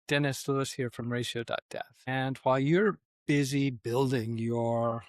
Dennis Lewis here from Ratio.dev. And while you're busy building your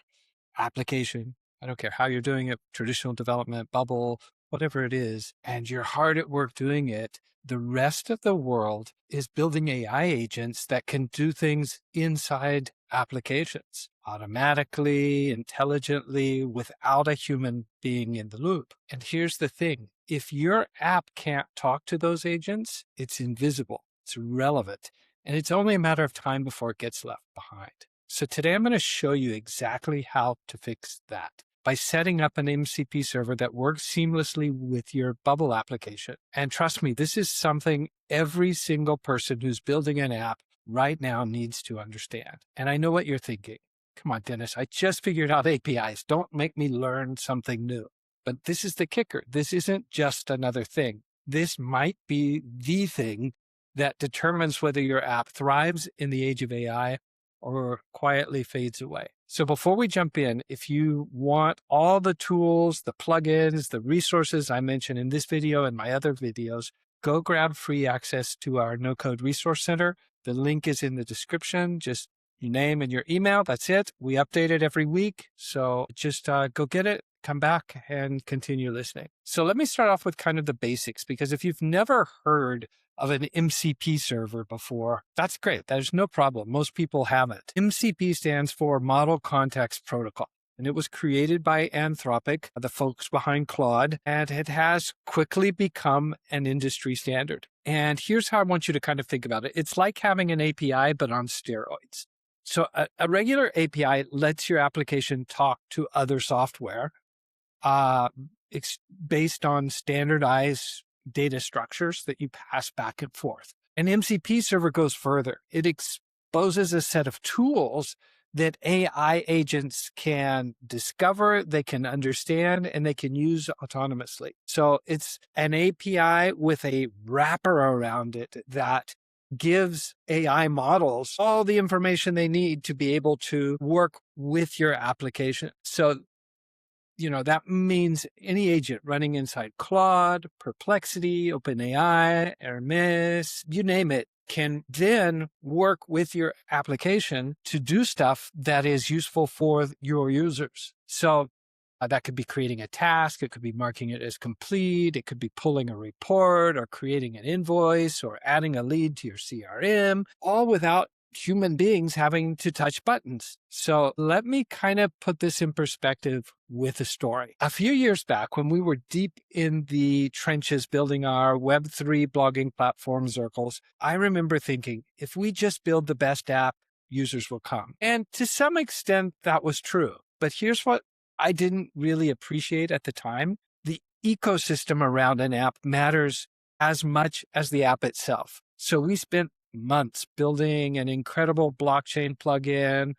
application, I don't care how you're doing it, traditional development, Bubble, whatever it is, and you're hard at work doing it, the rest of the world is building AI agents that can do things inside applications automatically, intelligently, without a human being in the loop. And here's the thing. If your app can't talk to those agents, it's invisible, it's irrelevant, and it's only a matter of time before it gets left behind. So today I'm going to show you exactly how to fix that by setting up an MCP server that works seamlessly with your Bubble application. And trust me, this is something every single person who's building an app right now needs to understand. And I know what you're thinking. Come on, Dennis, I just figured out APIs. Don't make me learn something new. But this is the kicker. This isn't just another thing. This might be the thing that determines whether your app thrives in the age of AI or quietly fades away. So before we jump in, if you want all the tools, the plugins, the resources I mentioned in this video and my other videos, go grab free access to our no-code resource center. The link is in the description. Just your name and your email. That's it. We update it every week. So just go get it, come back and continue listening. So let me start off with kind of the basics, because if you've never heard of an MCP server before, that's great. There's no problem. Most people haven't. MCP stands for Model Context Protocol, and it was created by Anthropic, the folks behind Claude, and it has quickly become an industry standard. And here's how I want you to kind of think about it. It's like having an API, but on steroids. So a regular API lets your application talk to other software based on standardized data structures that you pass back and forth. An MCP server goes further. It exposes a set of tools that AI agents can discover, they can understand, and they can use autonomously. So it's an API with a wrapper around it that gives AI models all the information they need to be able to work with your application. So that means any agent running inside Claude, Perplexity, OpenAI, Hermes, you name it, can then work with your application to do stuff that is useful for your users. So that could be creating a task, it could be marking it as complete, it could be pulling a report or creating an invoice or adding a lead to your CRM, all without human beings having to touch buttons. So let me kind of put this in perspective with a story. A few years back, when we were deep in the trenches building our Web3 blogging platform Circles, I remember thinking, if we just build the best app, users will come. And to some extent, that was true. But here's what I didn't really appreciate at the time. The ecosystem around an app matters as much as the app itself. So we spent months building an incredible blockchain plugin,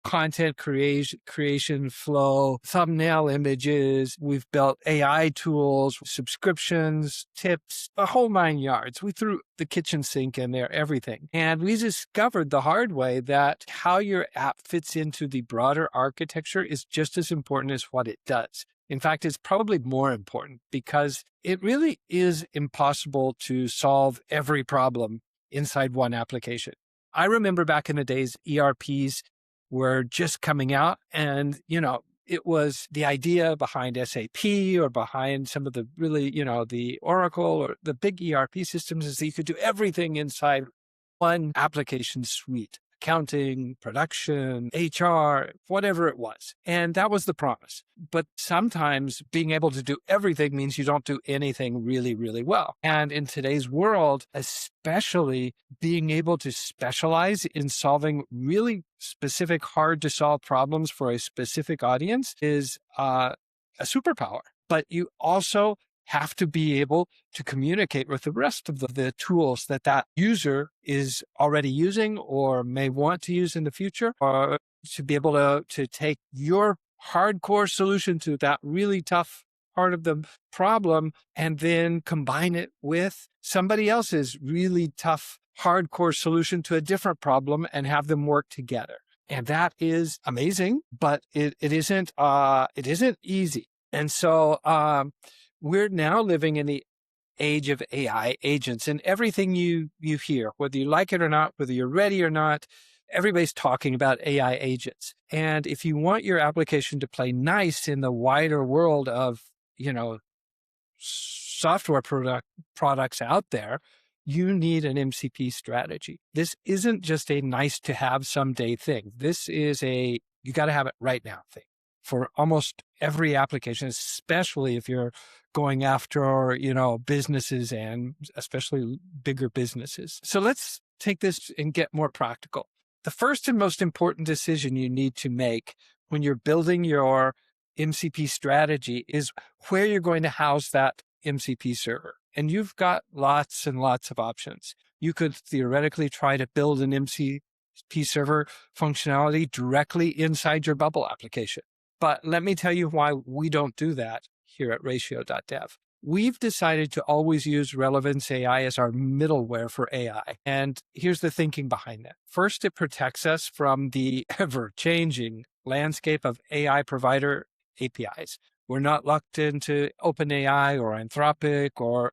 content creation flow, thumbnail images. We've built AI tools, subscriptions, tips, the whole 9 yards. We threw the kitchen sink in there, everything. And we discovered the hard way that how your app fits into the broader architecture is just as important as what it does. In fact, it's probably more important because it really is impossible to solve every problem inside one application. I remember back in the days, ERPs were just coming out and, it was the idea behind SAP or behind some of the really, the Oracle or the big ERP systems is that you could do everything inside one application suite. Accounting, production, HR, whatever it was. And that was the promise. But sometimes being able to do everything means you don't do anything really, really well. And in today's world, especially being able to specialize in solving really specific, hard to solve problems for a specific audience is a superpower. But you also have to be able to communicate with the rest of the tools that user is already using or may want to use in the future, or to be able to take your hardcore solution to that really tough part of the problem and then combine it with somebody else's really tough, hardcore solution to a different problem and have them work together. And that is amazing, but it isn't easy. And so, we're now living in the age of AI agents, and everything you hear, whether you like it or not, whether you're ready or not, everybody's talking about AI agents. And if you want your application to play nice in the wider world of, software products out there, you need an MCP strategy. This isn't just a nice to have someday thing. This is you got to have it right now thing for almost every application, especially if you're going after, businesses and especially bigger businesses. So let's take this and get more practical. The first and most important decision you need to make when you're building your MCP strategy is where you're going to house that MCP server. And you've got lots and lots of options. You could theoretically try to build an MCP server functionality directly inside your Bubble application. But let me tell you why we don't do that here at Ratio.dev. We've decided to always use Relevance AI as our middleware for AI. And here's the thinking behind that. First, it protects us from the ever-changing landscape of AI provider APIs. We're not locked into OpenAI or Anthropic or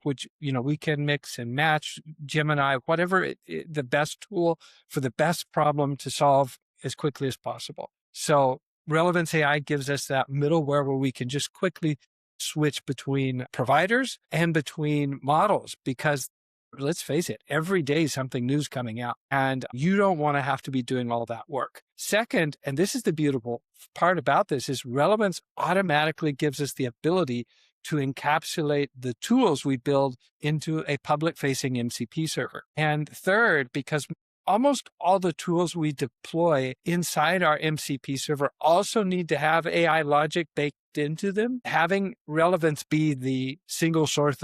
which, we can mix and match Gemini, whatever the best tool for the best problem to solve as quickly as possible. So Relevance AI gives us that middleware where we can just quickly switch between providers and between models, because let's face it, every day something new's coming out and you don't want to have to be doing all that work. Second, and this is the beautiful part about this, is Relevance automatically gives us the ability to encapsulate the tools we build into a public-facing MCP server. And third, because almost all the tools we deploy inside our MCP server also need to have AI logic baked into them. Having Relevance be the single source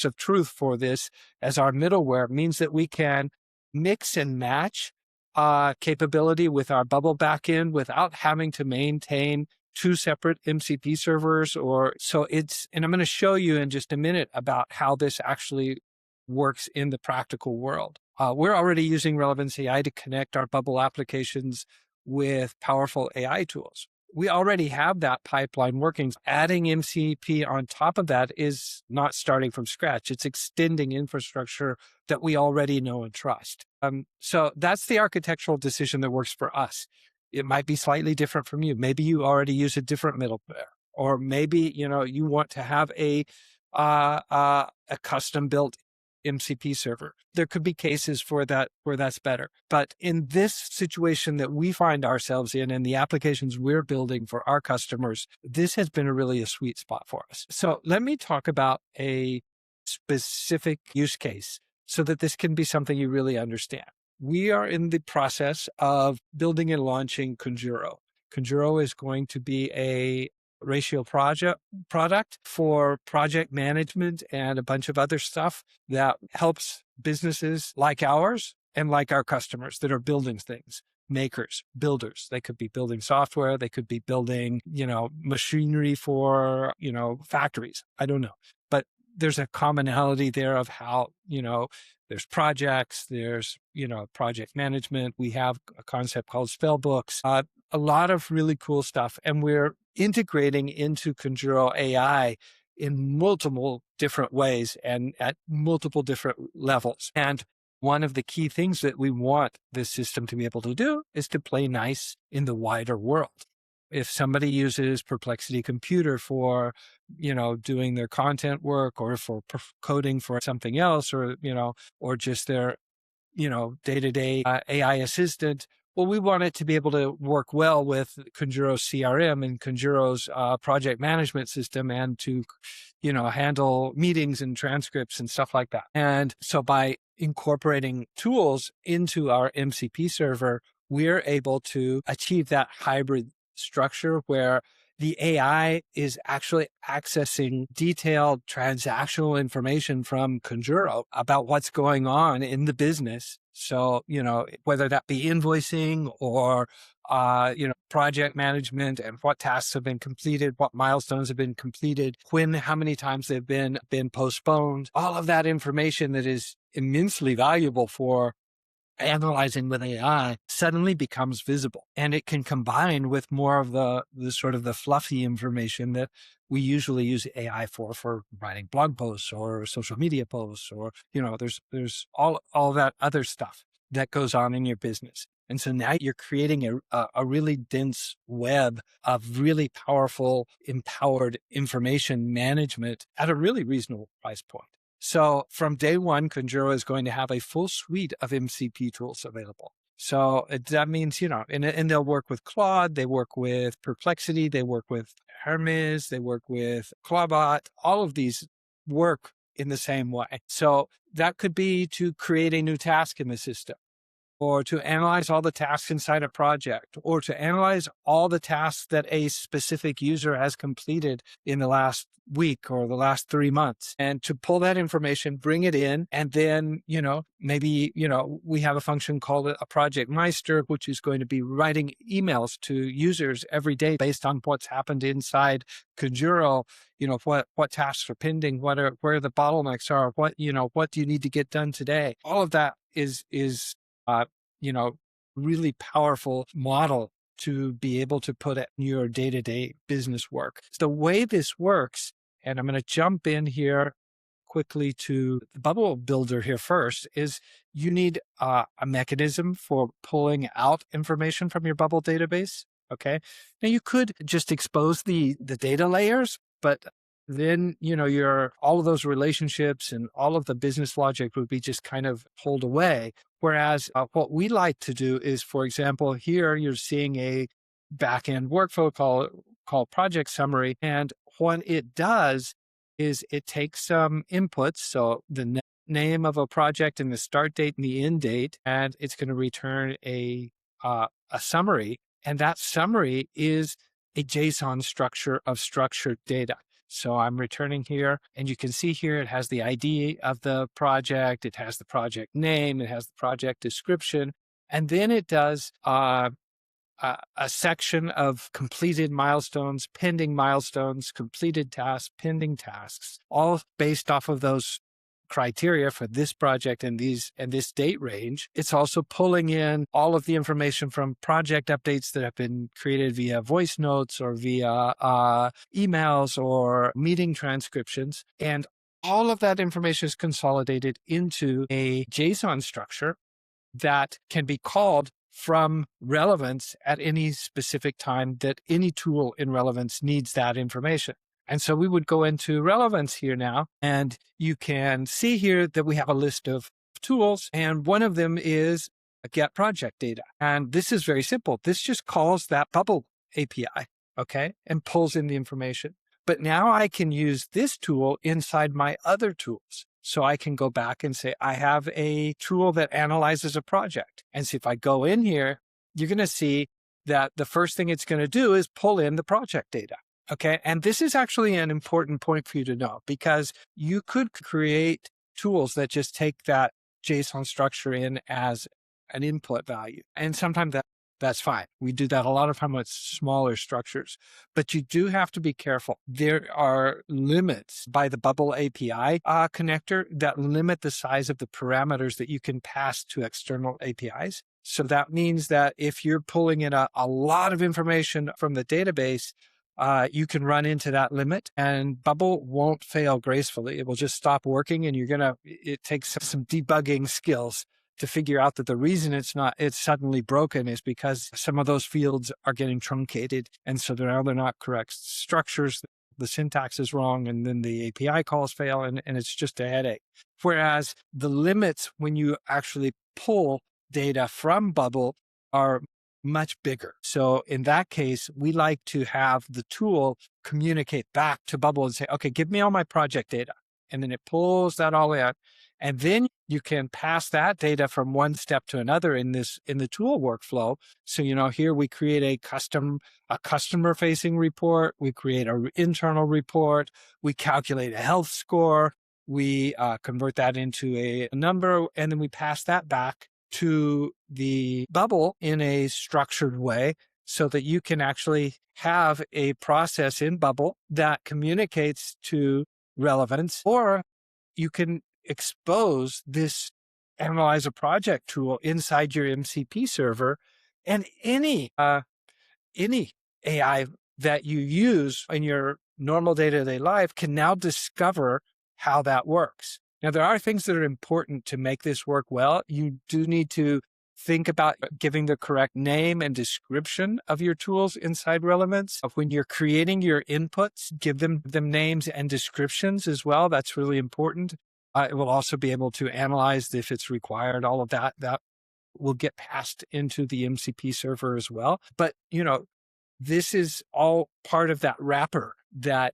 of truth for this as our middleware means that we can mix and match capability with our Bubble backend without having to maintain two separate MCP servers. And I'm going to show you in just a minute about how this actually works in the practical world. We're already using Relevance AI to connect our Bubble applications with powerful AI tools. We already have that pipeline working. Adding MCP on top of that is not starting from scratch. It's extending infrastructure that we already know and trust. So that's the architectural decision that works for us. It might be slightly different from you. Maybe you already use a different middleware, or maybe, you want to have a custom built MCP server. There could be cases for that where that's better. But in this situation that we find ourselves in and the applications we're building for our customers, this has been a sweet spot for us. So let me talk about a specific use case so that this can be something you really understand. We are in the process of building and launching Conjuro. Conjuro is going to be a Ratio product for project management and a bunch of other stuff that helps businesses like ours and like our customers that are building things, makers, builders. They could be building software. They could be building, machinery for, factories. I don't know. But there's a commonality there of how, there's projects, there's, project management. We have a concept called spell books, a lot of really cool stuff. And we're integrating into Conjuro AI in multiple different ways and at multiple different levels. And one of the key things that we want this system to be able to do is to play nice in the wider world. If somebody uses Perplexity Computer for, doing their content work or for coding for something else, or just their, day-to-day AI assistant, well, we want it to be able to work well with Conjuro's CRM and Conjuro's project management system, and to, handle meetings and transcripts and stuff like that. And so by incorporating tools into our MCP server, we're able to achieve that hybrid structure where the AI is actually accessing detailed transactional information from Conjuro about what's going on in the business. So, whether that be invoicing or, project management and what tasks have been completed, what milestones have been completed, how many times they've been postponed, all of that information that is immensely valuable for analyzing with AI suddenly becomes visible, and it can combine with more of the sort of the fluffy information that we usually use AI for writing blog posts or social media posts, or, there's all that other stuff that goes on in your business. And so now you're creating a really dense web of really powerful, empowered information management at a really reasonable price point. So from day one, Conjuro is going to have a full suite of MCP tools available. So that means, and they'll work with Claude, they work with Perplexity, they work with Hermes, they work with Claude. All of these work in the same way. So that could be to create a new task in the system, or to analyze all the tasks inside a project, or to analyze all the tasks that a specific user has completed in the last week or the last 3 months, and to pull that information, bring it in, and then, maybe, we have a function called a project meister, which is going to be writing emails to users every day based on what's happened inside Conjuro. What tasks are pending, where the bottlenecks are, what do you need to get done today? All of that is really powerful model to be able to put it in your day-to-day business work. The way this works, and I'm going to jump in here quickly to the Bubble Builder here first, is you need a mechanism for pulling out information from your Bubble database. Okay. Now you could just expose the data layers, but then, all of those relationships and all of the business logic would be just kind of pulled away. Whereas what we like to do is, for example, here you're seeing a backend workflow called project summary. And what it does is it takes some inputs. So the name of a project and the start date and the end date, and it's going to return a summary. And that summary is a JSON structure of structured data. So I'm returning here, and you can see here it has the ID of the project, it has the project name, it has the project description, and then it does a section of completed milestones, pending milestones, completed tasks, pending tasks, all based off of those criteria for this project and this date range. It's also pulling in all of the information from project updates that have been created via voice notes or via emails or meeting transcriptions. And all of that information is consolidated into a JSON structure that can be called from Relevance at any specific time that any tool in Relevance needs that information. And so we would go into Relevance here now, and you can see here that we have a list of tools, and one of them is get project data. And this is very simple. This just calls that Bubble API, okay, and pulls in the information. But now I can use this tool inside my other tools. So I can go back and say, I have a tool that analyzes a project. And so if I go in here, you're going to see that the first thing it's going to do is pull in the project data. Okay. And this is actually an important point for you to know, because you could create tools that just take that JSON structure in as an input value. And sometimes that's fine. We do that a lot of time with smaller structures, but you do have to be careful. There are limits by the Bubble API connector that limit the size of the parameters that you can pass to external APIs. So that means that if you're pulling in a lot of information from the database, you can run into that limit, and Bubble won't fail gracefully. It will just stop working, and it takes some debugging skills to figure out that the reason it's suddenly broken is because some of those fields are getting truncated. And so they're not correct structures. The syntax is wrong, and then the API calls fail, and it's just a headache. Whereas the limits when you actually pull data from Bubble are much bigger. So in that case, we like to have the tool communicate back to Bubble and say, okay, give me all my project data. And then it pulls that all out. And then you can pass that data from one step to another in the tool workflow. So, here we create a customer facing report. We create an internal report. We calculate a health score. We convert that into a number, and then we pass that back to the Bubble in a structured way so that you can actually have a process in Bubble that communicates to Relevance, or you can expose this analyze a project tool inside your MCP server, and any AI that you use in your normal day-to-day life can now discover how that works. Now, there are things that are important to make this work well. You do need to think about giving the correct name and description of your tools inside Relevance. When you're creating your inputs, give them names and descriptions as well. That's really important. It will also be able to analyze if it's required. All of that will get passed into the MCP server as well. But, this is all part of that wrapper that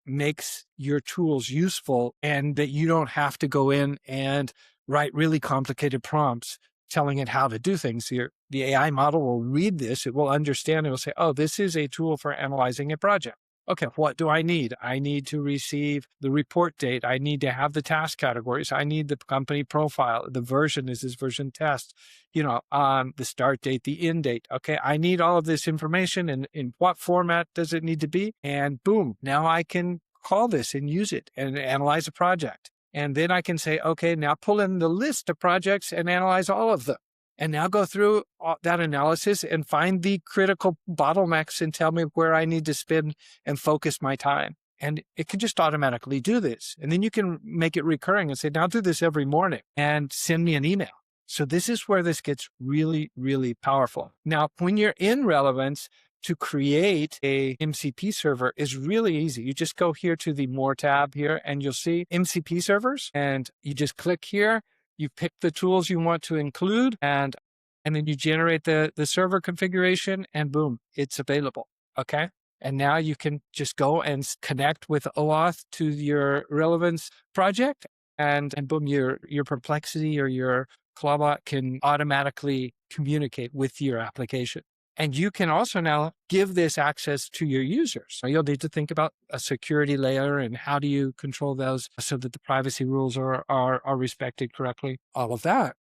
makes your tools useful, and that you don't have to go in and write really complicated prompts telling it how to do things. The AI model will read this, it will understand, it will say, oh, this is a tool for analyzing a project. Okay, what do I need? I need to receive the report date. I need to have the task categories. I need the company profile. The version is this version test, the start date, the end date. Okay, I need all of this information, and in what format does it need to be? And boom, now I can call this and use it and analyze a project. And then I can say, okay, now pull in the list of projects and analyze all of them. And now go through that analysis and find the critical bottlenecks and tell me where I need to spend and focus my time. And it can just automatically do this. And then you can make it recurring and say, now do this every morning and send me an email. So this is where this gets really, really powerful. Now, when you're in Relevance, to create a MCP server is really easy. You just go here to the More tab here, and you'll see MCP servers. And you just click here. You pick the tools you want to include, and then you generate the server configuration, and boom, it's available. Okay. And now you can just go and connect with OAuth to your Relevance project, and boom, your Perplexity or your Claude can automatically communicate with your application. And you can also now give this access to your users. So you'll need to think about a security layer and how do you control those so that the privacy rules are respected correctly, all of that.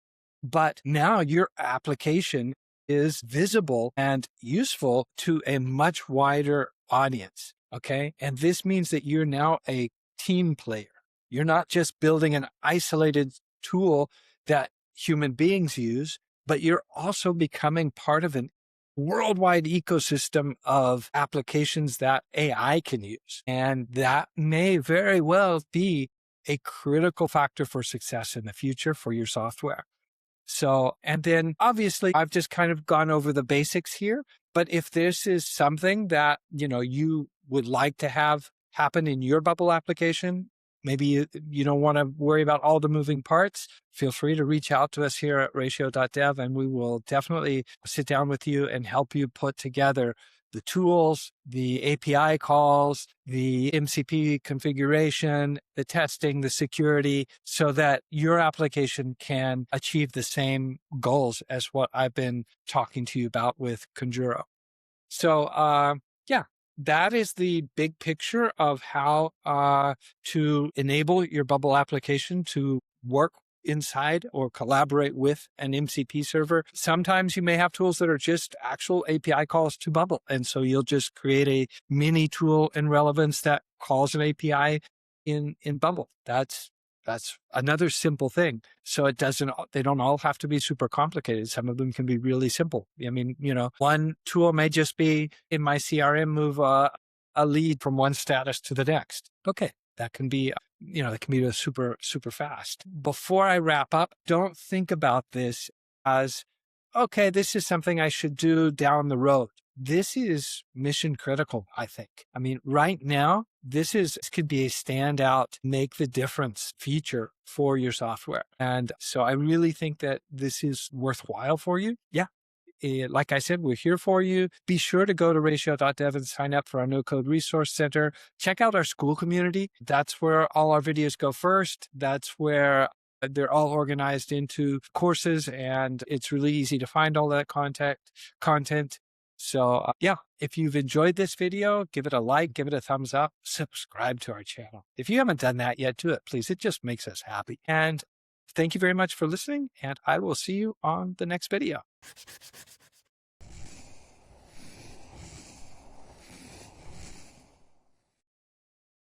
But now your application is visible and useful to a much wider audience, okay? And this means that you're now a team player. You're not just building an isolated tool that human beings use, but you're also becoming part of an worldwide ecosystem of applications that AI can use. And that may very well be a critical factor for success in the future for your software. So, and then obviously I've just kind of gone over the basics here, but if this is something that, you would like to have happen in your Bubble application, maybe you don't want to worry about all the moving parts, feel free to reach out to us here at ratio.dev, and we will definitely sit down with you and help you put together the tools, the API calls, the MCP configuration, the testing, the security, so that your application can achieve the same goals as what I've been talking to you about with Conjuro. So, that is the big picture of how to enable your Bubble application to work inside or collaborate with an MCP server. Sometimes you may have tools that are just actual API calls to Bubble. And so you'll just create a mini tool in Relevance that calls an API in Bubble. That's another simple thing. So they don't all have to be super complicated. Some of them can be really simple. I mean, one tool may just be in my CRM, move a lead from one status to the next. Okay. That can be, that can be super, super fast. Before I wrap up, don't think about this as, okay, this is something I should do down the road. This is mission critical, I think. I mean, right now, this could be a standout, make the difference feature for your software. And so I really think that this is worthwhile for you. Yeah. Like I said, we're here for you. Be sure to go to ratio.dev and sign up for our No Code Resource Center. Check out our school community. That's where all our videos go first. That's where they're all organized into courses, and it's really easy to find all that content. So if you've enjoyed this video, give it a like, give it a thumbs up, subscribe to our channel. If you haven't done that yet, do it, please. It just makes us happy. And thank you very much for listening, and I will see you on the next video.